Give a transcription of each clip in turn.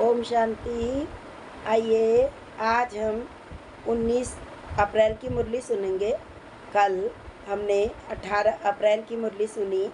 ओम शांति। आइए आज हम 19 अप्रैल की मुरली सुनेंगे। कल हमने 18 अप्रैल की मुरली सुनी,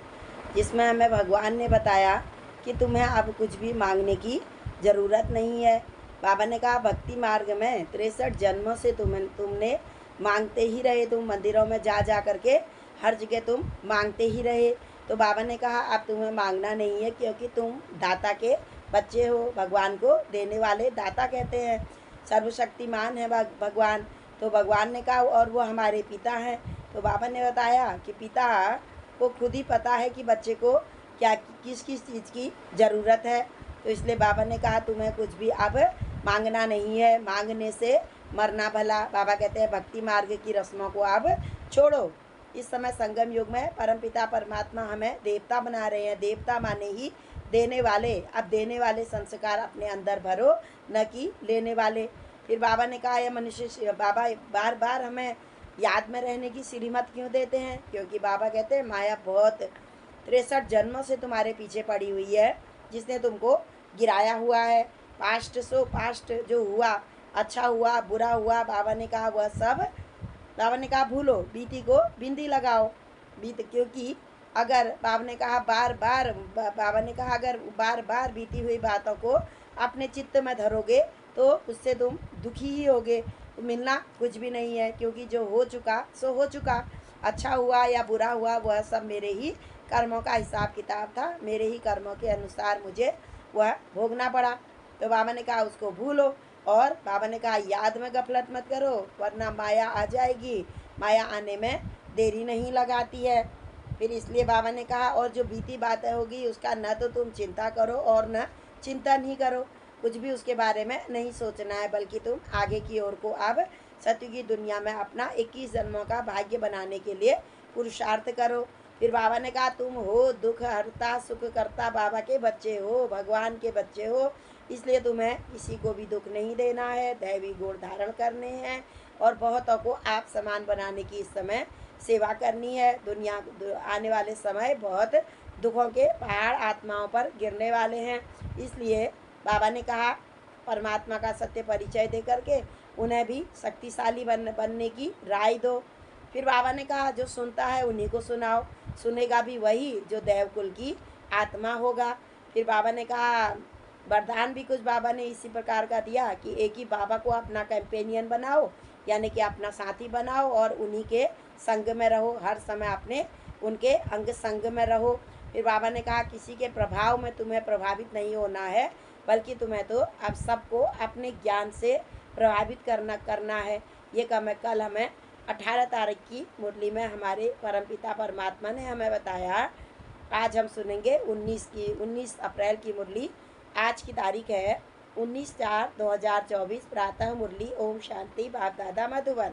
जिसमें हमें भगवान ने बताया कि तुम्हें अब कुछ भी मांगने की ज़रूरत नहीं है। बाबा ने कहा भक्ति मार्ग में 63 जन्मों से तुमने मांगते ही रहे। तुम मंदिरों में जा जा करके हर जगह तुम मांगते ही रहे। तो बाबा ने कहा अब तुम्हें मांगना नहीं है, क्योंकि तुम दाता के बच्चे हो। भगवान को देने वाले दाता कहते हैं। सर्वशक्तिमान है भगवान। तो भगवान ने कहा और वो हमारे पिता हैं। तो बाबा ने बताया कि पिता को खुद ही पता है कि बच्चे को क्या किस किस चीज़ की ज़रूरत है। तो इसलिए बाबा ने कहा तुम्हें कुछ भी अब मांगना नहीं है। मांगने से मरना भला। बाबा कहते हैं भक्ति मार्ग की रस्मों को अब छोड़ो। इस समय संगम युग में परमपिता परमात्मा हमें देवता बना रहे हैं। देवता माने ही देने वाले। अब देने वाले संस्कार अपने अंदर भरो, न कि लेने वाले। फिर बाबा ने कहा यह मनुष्य, बाबा बार बार हमें याद में रहने की श्रीमत क्यों देते हैं? क्योंकि बाबा कहते हैं माया बहुत 63 जन्मों से तुम्हारे पीछे पड़ी हुई है, जिसने तुमको गिराया हुआ है। पास्ट जो हुआ, अच्छा हुआ बुरा हुआ, बाबा ने कहा वह सब, बाबा ने कहा भूलो, बीती को बिंदी लगाओ। क्योंकि अगर बाबा ने कहा बार बार बीती हुई बातों को अपने चित्त में धरोगे तो उससे तुम दुखी ही होगे। तो मिलना कुछ भी नहीं है, क्योंकि जो हो चुका सो हो चुका। अच्छा हुआ या बुरा हुआ वह सब मेरे ही कर्मों का हिसाब किताब था। मेरे ही कर्मों के अनुसार मुझे वह भोगना पड़ा। तो बाबा ने कहा उसको भूलो। और बाबा ने कहा याद में गफलत मत करो, वरना माया आ जाएगी। माया आने में देरी नहीं लगाती है। फिर इसलिए बाबा ने कहा और जो बीती बातें होगी उसका न तो तुम चिंता करो और न चिंतन ही करो। कुछ भी उसके बारे में नहीं सोचना है, बल्कि तुम आगे की ओर को अब सत्य की दुनिया में अपना 21 जन्मों का भाग्य बनाने के लिए पुरुषार्थ करो। फिर बाबा ने कहा तुम हो दुख हरता सुख करता, बाबा के बच्चे हो, भगवान के बच्चे हो। इसलिए तुम्हें किसी को भी दुख नहीं देना है, दैवी गुण धारण करने हैं और बहुतों को आप समान बनाने की इस समय सेवा करनी है। दुनिया आने वाले समय बहुत दुखों के पहाड़ आत्माओं पर गिरने वाले हैं। इसलिए बाबा ने कहा परमात्मा का सत्य परिचय दे करके उन्हें भी शक्तिशाली बनने की राय दो। फिर बाबा ने कहा जो सुनता है उन्हीं को सुनाओ। सुनेगा भी वही जो देवकुल की आत्मा होगा। फिर बाबा ने कहा वरदान भी कुछ बाबा ने इसी प्रकार का दिया कि एक ही बाबा को अपना कंपेनियन बनाओ, यानी कि अपना साथी बनाओ और उन्हीं के संग में रहो। हर समय अपने उनके अंग संग में रहो। फिर बाबा ने कहा किसी के प्रभाव में तुम्हें प्रभावित नहीं होना है, बल्कि तुम्हें तो अब सबको अपने ज्ञान से प्रभावित करना है। ये कल हमें 18 तारीख की मुरली में हमारे परमपिता परमात्मा ने हमें बताया। आज हम सुनेंगे 19 अप्रैल की मुरली। आज की तारीख है 19/4/2024। प्रातः मुरली। ओम शांति। बाप दादा मधुबन।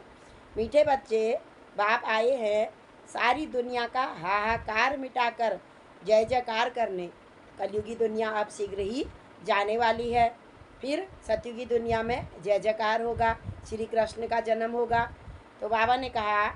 मीठे बच्चे, बाप आए हैं सारी दुनिया का हाहाकार मिटाकर जय जयकार करने। कलयुगी दुनिया अब शीघ्र ही जाने वाली है। फिर सतयुगी दुनिया में जय जयकार होगा, श्री कृष्ण का जन्म होगा। तो बाबा ने कहा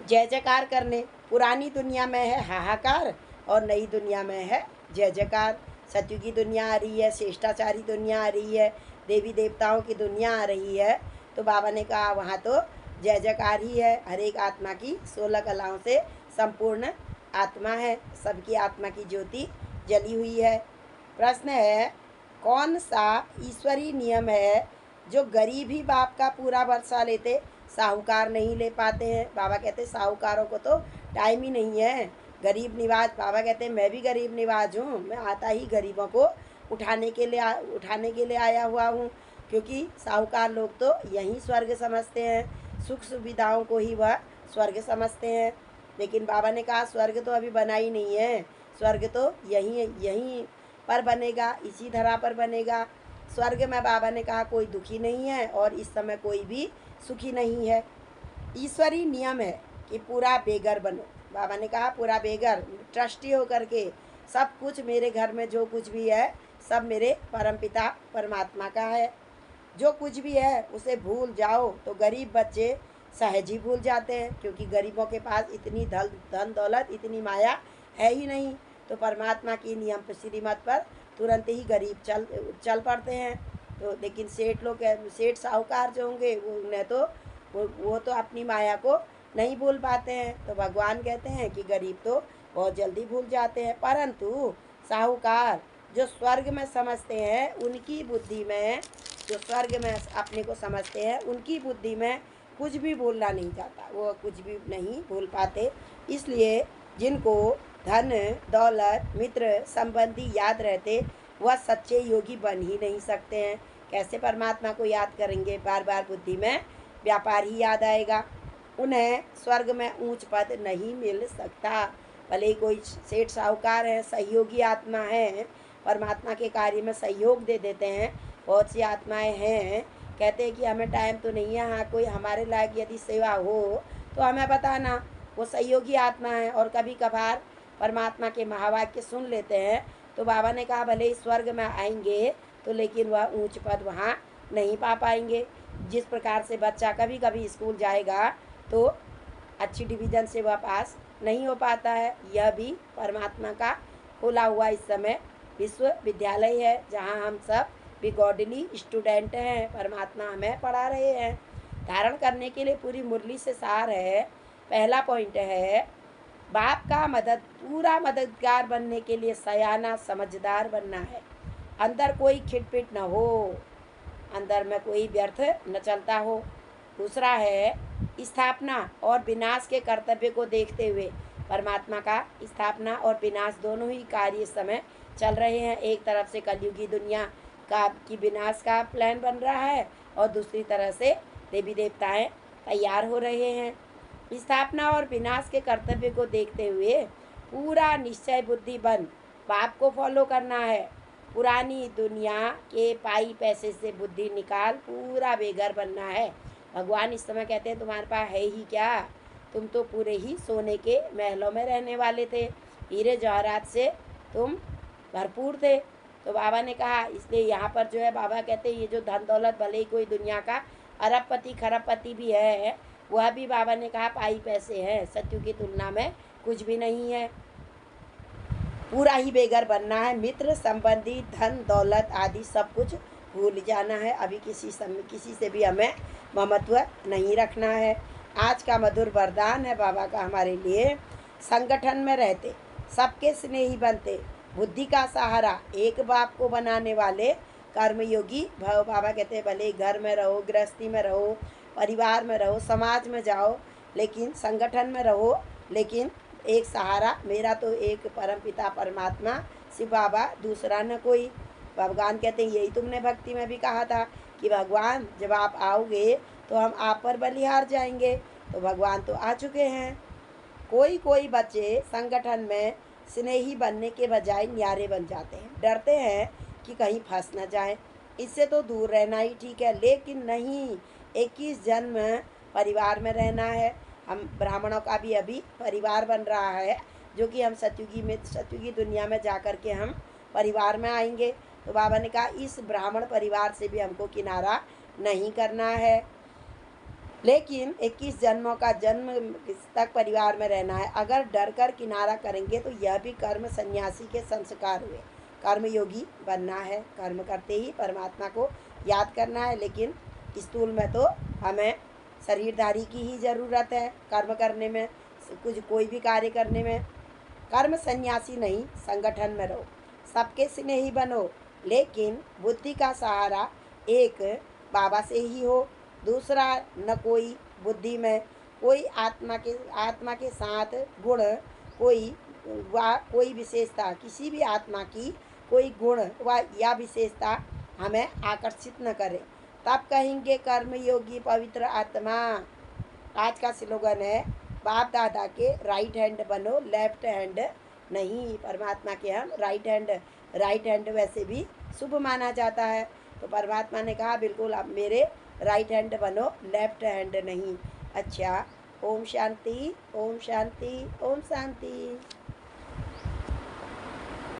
जय जयकार करने। पुरानी दुनिया में है हाहाकार और नई दुनिया में है जय जयकार। सतयुगी दुनिया आ रही है, श्रेष्ठाचारी दुनिया आ रही है, देवी देवताओं की दुनिया आ रही है। तो बाबा ने कहा वहाँ तो जय जयकार ही है। हर एक आत्मा की 16 कलाओं से संपूर्ण आत्मा है। सबकी आत्मा की ज्योति जली हुई है। प्रश्न है कौन सा ईश्वरीय नियम है जो गरीब ही बाप का पूरा वर्षा लेते, साहूकार नहीं ले पाते हैं? बाबा कहते साहूकारों को तो टाइम ही नहीं है। गरीब निवाज, बाबा कहते हैं मैं भी गरीब निवाज हूँ। मैं आता ही गरीबों को उठाने के लिए आया हुआ हूँ। क्योंकि साहूकार लोग तो यहीं स्वर्ग समझते हैं, सुख सुविधाओं को ही वह स्वर्ग समझते हैं। लेकिन बाबा ने कहा स्वर्ग तो अभी बना ही नहीं है। स्वर्ग तो यहीं पर बनेगा, इसी धरा पर बनेगा। स्वर्ग में बाबा ने कहा कोई दुखी नहीं है और इस समय कोई भी सुखी नहीं है। ईश्वरीय नियम है कि पूरा बेघर बनो। बाबा ने कहा पूरा बेघर, ट्रस्टी होकर के सब कुछ मेरे घर में जो कुछ भी है सब मेरे परमपिता परमात्मा का है। जो कुछ भी है उसे भूल जाओ। तो गरीब बच्चे सहज ही भूल जाते हैं, क्योंकि गरीबों के पास इतनी धन दौलत, इतनी माया है ही नहीं। तो परमात्मा की नियम श्रीमत पर तुरंत ही गरीब चल पड़ते हैं। तो लेकिन सेठ साहूकार जो होंगे उन्हें तो वो तो अपनी माया को नहीं भूल पाते हैं। तो भगवान कहते हैं कि गरीब तो बहुत जल्दी भूल जाते हैं, परंतु साहूकार जो स्वर्ग में समझते हैं उनकी बुद्धि में, जो स्वर्ग में अपने को समझते हैं उनकी बुद्धि में कुछ भी भूलना नहीं जाता, वो कुछ भी नहीं भूल पाते। इसलिए जिनको धन दौलत मित्र संबंधी याद रहते वह सच्चे योगी बन ही नहीं सकते हैं। कैसे परमात्मा को याद करेंगे? बार बार बुद्धि में व्यापार ही याद आएगा। उन्हें स्वर्ग में ऊंच पद नहीं मिल सकता। भले ही कोई सेठ साहूकार है, सहयोगी आत्मा है, परमात्मा के कार्य में सहयोग दे देते हैं। बहुत सी आत्माएं हैं, कहते हैं कि हमें टाइम तो नहीं है, हाँ कोई हमारे लायक यदि सेवा हो तो हमें बताना। वो सहयोगी आत्मा है और कभी कभार परमात्मा के महावाक्य सुन लेते हैं। तो बाबा ने कहा भले ही स्वर्ग में आएंगे तो लेकिन वह ऊंच पद वहाँ नहीं पा पाएंगे। जिस प्रकार से बच्चा कभी कभी स्कूल जाएगा तो अच्छी डिवीज़न से वह पास नहीं हो पाता है, यह भी परमात्मा का खोला हुआ इस समय विश्वविद्यालय है जहाँ हम सब भी गॉडली स्टूडेंट हैं। परमात्मा हमें पढ़ा रहे हैं। धारण करने के लिए पूरी मुरली से सार है। पहला पॉइंट है बाप का पूरा मददगार बनने के लिए सयाना समझदार बनना है। अंदर कोई खिटपिट न हो, अंदर में कोई व्यर्थ न चलता हो। दूसरा है स्थापना और विनाश के कर्तव्य को देखते हुए परमात्मा का स्थापना और विनाश दोनों ही कार्य इस समय चल रहे हैं। एक तरफ से कलयुगी दुनिया की विनाश का प्लान बन रहा है और दूसरी तरह से देवी देवताएं तैयार हो रहे हैं। स्थापना और विनाश के कर्तव्य को देखते हुए पूरा निश्चय बुद्धि बन बाप को फॉलो करना है। पुरानी दुनिया के पाई पैसे से बुद्धि निकाल पूरा बेघर बनना है। भगवान इस समय कहते हैं तुम्हारे पास है ही क्या, तुम तो पूरे ही सोने के महलों में रहने वाले थे, हीरे जवाहरात से तुम भरपूर थे। तो बाबा ने कहा, इसलिए यहाँ पर जो है बाबा कहते हैं ये जो धन दौलत भले ही कोई दुनिया का अरबपति खरबपति भी है, वह भी बाबा ने कहा पाई पैसे हैं, सत्य की तुलना में कुछ भी नहीं है। पूरा ही बेघर बनना है। मित्र संबंधी धन दौलत आदि सब कुछ भूल जाना है। अभी किसी से भी हमें ममत्व नहीं रखना है। आज का मधुर वरदान है बाबा का हमारे लिए। संगठन में रहते सबके स्नेही बनते, बुद्धि का सहारा एक बाप को बनाने वाले कर्मयोगी भव। बाबा कहते हैं भले घर में रहो, गृहस्थी में रहो, परिवार में रहो, समाज में जाओ, लेकिन संगठन में रहो, लेकिन एक सहारा मेरा तो एक परमपिता परमात्मा शिव बाबा, दूसरा न कोई। भगवान कहते हैं यही तुमने भक्ति में भी कहा था कि भगवान जब आप आओगे तो हम आप पर बलिहार जाएंगे। तो भगवान तो आ चुके हैं। कोई बच्चे संगठन में स्नेही बनने के बजाय न्यारे बन जाते हैं, डरते हैं कि कहीं फंस न जाए, इससे तो दूर रहना ही ठीक है। लेकिन नहीं, 21 जन्म परिवार में रहना है। हम ब्राह्मणों का भी अभी परिवार बन रहा है, जो कि हम सतयुगी दुनिया में जाकर के हम परिवार में आएंगे। तो बाबा ने कहा इस ब्राह्मण परिवार से भी हमको किनारा नहीं करना है, लेकिन 21 जन्मों का जन्म तक परिवार में रहना है। अगर डर कर किनारा करेंगे तो यह भी कर्म सन्यासी के संस्कार हुए। कर्मयोगी बनना है, कर्म करते ही परमात्मा को याद करना है। लेकिन स्थूल में तो हमें शरीरधारी की ही ज़रूरत है कर्म करने में, कोई भी कार्य करने में। कर्म सन्यासी नहीं, संगठन में रहो, सबके स्नेही बनो, लेकिन बुद्धि का सहारा एक बाबा से ही हो। दूसरा न कोई बुद्धि में कोई आत्मा के साथ गुण, कोई विशेषता, किसी भी आत्मा की कोई गुण या विशेषता हमें आकर्षित न करे, तब कहेंगे कर्मयोगी पवित्र आत्मा। आज का स्लोगन है बाप दादा के राइट हैंड बनो, लेफ्ट हैंड नहीं। परमात्मा के हम राइट हैंड वैसे भी शुभ माना जाता है। तो परमात्मा ने कहा बिल्कुल आप मेरे राइट हैंड बनो, लेफ्ट हैंड नहीं। अच्छा, ओम शांति, ओम शांति, ओम शांति।